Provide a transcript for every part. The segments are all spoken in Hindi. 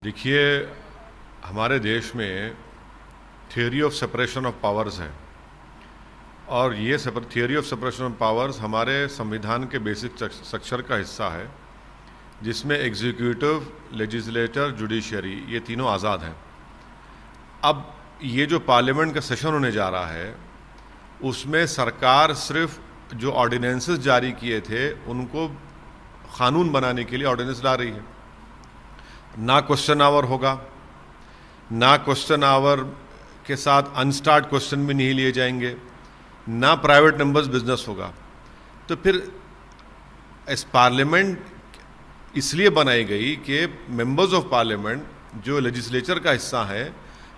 देखिए, हमारे देश में theory of separation of powers है और ये theory of separation of powers हमारे संविधान के बेसिक स्ट्रक्चर का हिस्सा है, जिसमें एग्जीक्यूटिव, लेजिस्लेटर, जुडिशरी ये तीनों आज़ाद हैं। अब ये जो पार्लियामेंट का सेशन होने जा रहा है उसमें सरकार सिर्फ जो ऑर्डिनेंसेस जारी किए थे उनको क़ानून बनाने के लिए ऑर्डिनेंस ला रही है। ना क्वेश्चन आवर होगा, ना क्वेश्चन आवर के साथ अनस्टार्ट क्वेश्चन भी नहीं लिए जाएंगे, ना प्राइवेट नंबर्स बिजनेस होगा। तो फिर इस पार्लियामेंट इसलिए बनाई गई कि मेंबर्स ऑफ पार्लियामेंट जो लेजिस्लेचर का हिस्सा है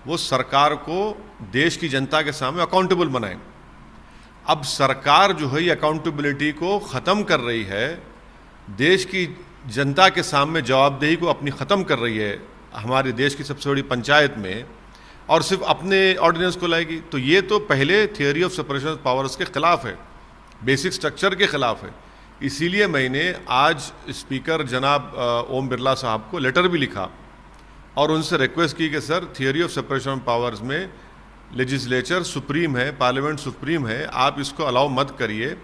वो सरकार को देश की जनता के सामने अकाउंटेबल बनाए। अब सरकार जो है ये अकाउंटेबिलिटी को ख़त्म कर रही है, देश की जनता के सामने जवाबदेही को अपनी ख़त्म कर रही है हमारे देश की सबसे बड़ी पंचायत में, और सिर्फ अपने ऑर्डिनेंस को लाएगी। तो ये तो पहले theory of separation of powers के ख़िलाफ़ है, बेसिक स्ट्रक्चर के ख़िलाफ़ है। इसीलिए मैंने आज स्पीकर जनाब ओम बिरला साहब को लेटर भी लिखा और उनसे रिक्वेस्ट की कि sir, theory of separation of powers में लेजिस्लेचर सुप्रीम है, पार्लियामेंट सुप्रीम है, आप इसको अलाउ मत करिए।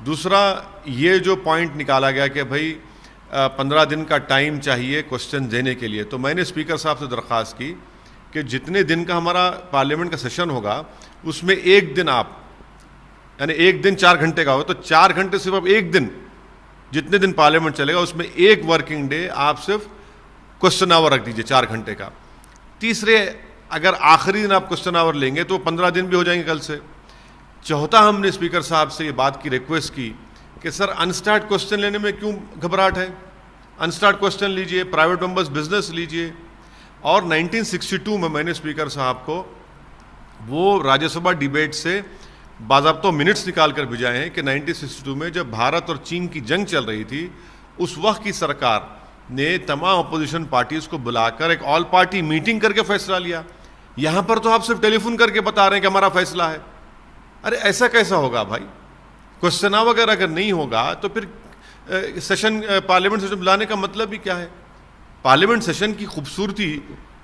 दूसरा, ये जो पॉइंट निकाला गया कि भाई 15 दिन का टाइम चाहिए क्वेश्चन देने के लिए, तो मैंने स्पीकर साहब से दरख्वास्त की कि जितने दिन का हमारा पार्लियामेंट का सेशन होगा उसमें एक दिन आप, यानी एक दिन 4 घंटे का होगा, तो 4 घंटे सिर्फ आप एक दिन, जितने दिन पार्लियामेंट चलेगा उसमें एक वर्किंग डे आप सिर्फ क्वेश्चन आवर रख दीजिए 4 घंटे का। तीसरे, अगर आखिरी दिन आप क्वेश्चन आवर लेंगे तो 15 दिन भी हो जाएंगे कल से। चौथा, हमने स्पीकर साहब से ये बात की, रिक्वेस्ट की कि सर अनस्टार्ट क्वेश्चन लेने में क्यों घबराहट है, अनस्टार्ट क्वेश्चन लीजिए, प्राइवेट मेंबर्स बिजनेस लीजिए। और 1962 में मैंने स्पीकर साहब को वो राज्यसभा डिबेट से बाज़ाब्ता मिनट्स निकाल कर भिजाए हैं कि 1962 में जब भारत और चीन की जंग चल रही थी, उस वक्त की सरकार ने तमाम अपोजिशन पार्टीज़ को बुलाकर एक ऑल पार्टी मीटिंग करके फैसला लिया। यहाँ पर तो आप सिर्फ टेलीफोन करके बता रहे हैं कि हमारा फैसला है। अरे ऐसा कैसा होगा भाई? क्वेश्चन वगैरह अगर नहीं होगा तो फिर सेशन, पार्लियामेंट सेशन बुलाने का मतलब ही क्या है? पार्लियामेंट सेशन की खूबसूरती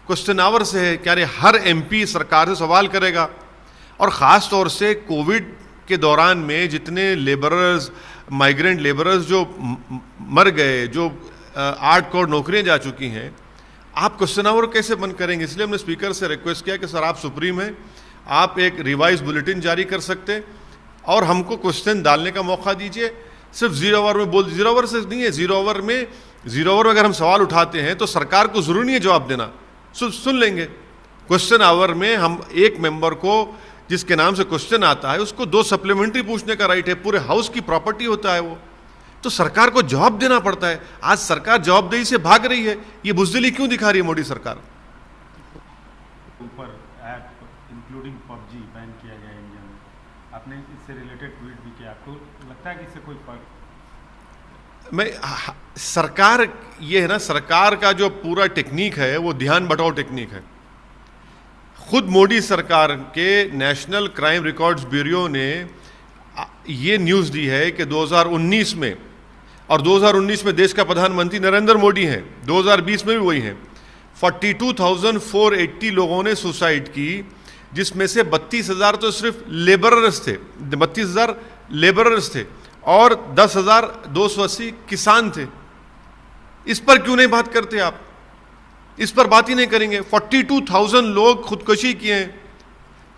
क्वेश्चन आवर से है कि अरे हर एमपी सरकार से सवाल करेगा। और ख़ास तौर से कोविड के दौरान में जितने लेबरर्स, माइग्रेंट लेबरर्स जो मर गए, जो 8 करोड़ नौकरियां जा चुकी हैं, आप क्वेश्चन आवर कैसे बंद करेंगे? इसलिए हमने स्पीकर से रिक्वेस्ट किया कि सर आप सुप्रीम हैं, आप एक रिवाइज बुलेटिन जारी कर सकते और हमको क्वेश्चन डालने का मौका दीजिए। सिर्फ 0 ओवर में बोल, 0 ओवर से नहीं है, 0 ओवर में अगर हम सवाल उठाते हैं तो सरकार को ज़रूरी नहीं है जवाब देना, सुन लेंगे। क्वेश्चन आवर में हम एक मेंबर को जिसके नाम से क्वेश्चन आता है उसको 2 सप्लीमेंट्री पूछने का राइट है, पूरे हाउस की प्रॉपर्टी होता है वो, तो सरकार को जवाब देना पड़ता है। आज सरकार जवाबदेही से भाग रही है, ये बुज़दिली क्यों दिखा रही है मोदी सरकार? ऊपर ऐप इंक्लूडिंग पबजी बैन किया गया इंडिया में, आपने इससे रिलेटेड ट्वीट भी किया, आपको लगता है कि इससे कोई फर्क? सरकार ये है ना, सरकार का जो पूरा टेक्निक है वो ध्यान बटाओ टेक्निक है। खुद मोदी सरकार के नेशनल क्राइम रिकॉर्ड्स ब्यूरो ने ये न्यूज़ दी है कि 2019 में, और 2019 में देश का प्रधानमंत्री नरेंद्र मोदी हैं, 2020 में भी वही हैं, 42,480 लोगों ने सुसाइड की, जिसमें से 32,000 तो सिर्फ लेबरर्स थे, 32,000 लेबरर्स थे और 10,280 किसान थे। इस पर क्यों नहीं बात करते आप? इस पर बात ही नहीं करेंगे। 42,000 लोग खुदकुशी किए हैं,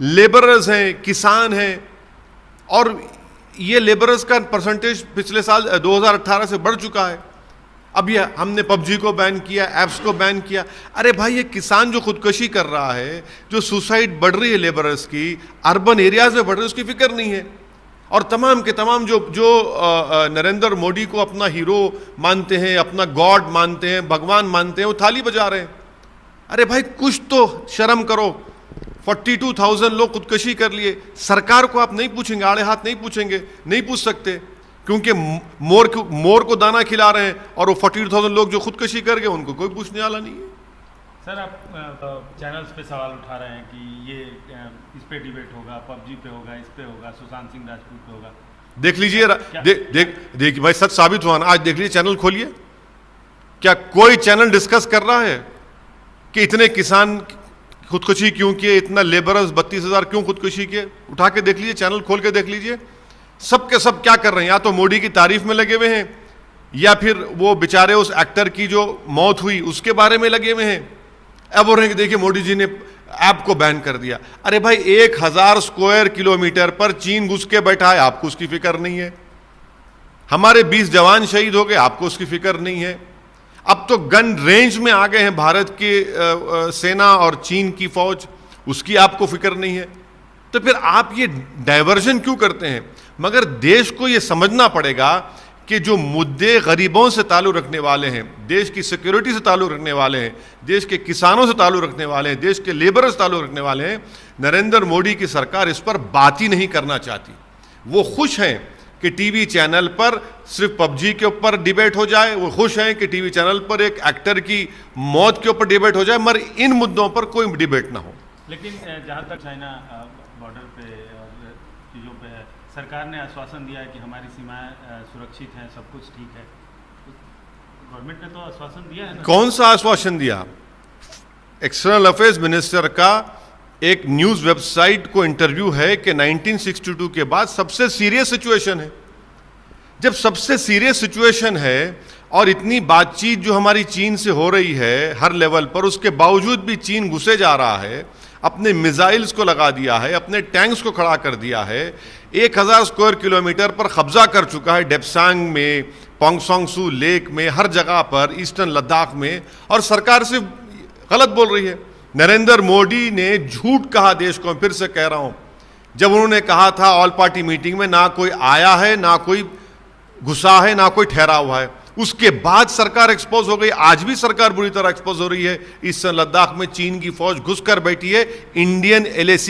लेबरर्स हैं, किसान हैं, और ये लेबरर्स का परसेंटेज पिछले साल 2018 से बढ़ चुका है। अब ये हमने पबजी को बैन किया, ऐप्स को बैन किया। अरे भाई, ये किसान जो खुदकुशी कर रहा है, जो सुसाइड बढ़ रही है लेबरर्स की, अर्बन एरियाज में बढ़ रही है, उसकी फिक्र नहीं है। और तमाम के तमाम जो नरेंद्र मोदी को अपना हीरो मानते हैं, अपना गॉड मानते हैं, भगवान मानते हैं, वो थाली बजा रहे हैं। अरे भाई, कुछ तो शर्म करो। 42,000 लोग खुदकुशी कर लिए, सरकार को आप नहीं पूछेंगे, आड़े हाथ नहीं पूछेंगे, नहीं पूछ सकते, क्योंकि मोर को दाना खिला रहे हैं, और वो 42,000 लोग जो खुदकुशी कर गए उनको कोई पूछने वाला नहीं है। सर, आप चैनल्स पे सवाल उठा रहे हैं कि ये इस पे डिबेट होगा, पबजी पे होगा, इस पे होगा, सुशांत सिंह राजपूत पे होगा। देख लीजिए, देख भाई, सच साबित हुआ ना। आज देख लीजिए, चैनल खोलिए, क्या कोई चैनल डिस्कस कर रहा है? कि इतने किसान खुदकुशी क्यों किए, इतना लेबरर्स 32,000 क्यों खुदकुशी किए? उठा के देख लीजिए, चैनल खोल के देख लीजिए, सब के सब क्या कर रहे हैं, या तो मोदी की तारीफ में लगे हुए हैं, या फिर वो बेचारे उस एक्टर की जो मौत हुई उसके बारे में लगे हुए हैं। अब बोल रहे हैं कि देखिए मोदी जी ने ऐप को बैन कर दिया। अरे भाई 1000 स्क्वायर किलोमीटर पर चीन घुस के बैठा है, आपको उसकी फिक्र नहीं है। हमारे 20 जवान शहीद हो गए, आपको उसकी फिक्र नहीं है। अब तो गन रेंज में आ गए हैं भारत की सेना और चीन की फौज, उसकी आपको फिक्र नहीं है। तो फिर आप ये डायवर्जन क्यों करते हैं? मगर देश को ये समझना पड़ेगा कि जो मुद्दे गरीबों से ताल्लुक़ रखने वाले हैं, देश की सिक्योरिटी से ताल्लुक़ रखने वाले हैं, देश के किसानों से ताल्लुक़ रखने वाले हैं, देश के लेबर से ताल्लुक़ रखने वाले हैं, नरेंद्र मोदी की सरकार इस पर बात ही नहीं करना चाहती। वो खुश हैं कि टीवी चैनल पर सिर्फ पबजी के ऊपर डिबेट हो जाए, वो खुश हैं कि टीवी चैनल पर एक एक्टर की मौत के ऊपर डिबेट हो जाए, मगर इन मुद्दों पर कोई डिबेट ना हो। लेकिन जहाँ तक चाइना बॉर्डर पे और चीज़ों पे है, सरकार ने आश्वासन दिया है कि हमारी सीमाएं सुरक्षित हैं, सब कुछ ठीक है। गवर्नमेंट ने तो आश्वासन दिया है ना। कौन सा आश्वासन दिया? एक्सटर्नल अफेयर्स मिनिस्टर का एक न्यूज़ वेबसाइट को इंटरव्यू है कि 1962 के बाद सबसे सीरियस सिचुएशन है। जब सबसे सीरियस सिचुएशन है और इतनी बातचीत जो हमारी चीन से हो रही है हर लेवल पर, उसके बावजूद भी चीन घुसे जा रहा है, अपने मिसाइल्स को लगा दिया है, अपने टैंक्स को खड़ा कर दिया है, 1000 स्क्वायर किलोमीटर पर कब्जा कर चुका है, डेप्सांग में, पोंगसोंगसू लेक में, हर जगह पर, ईस्टर्न लद्दाख में, और सरकार से गलत बोल रही है। नरेंद्र मोदी ने झूठ कहा देश को, फिर से कह रहा हूं, जब उन्होंने कहा था ऑल पार्टी मीटिंग में ना कोई आया है, ना कोई घुसा है, ना कोई ठहरा हुआ है। उसके बाद सरकार एक्सपोज हो गई। आज भी सरकार बुरी तरह एक्सपोज हो रही है। ईस्टर्न लद्दाख में चीन की फौज घुसकर बैठी है इंडियन LAC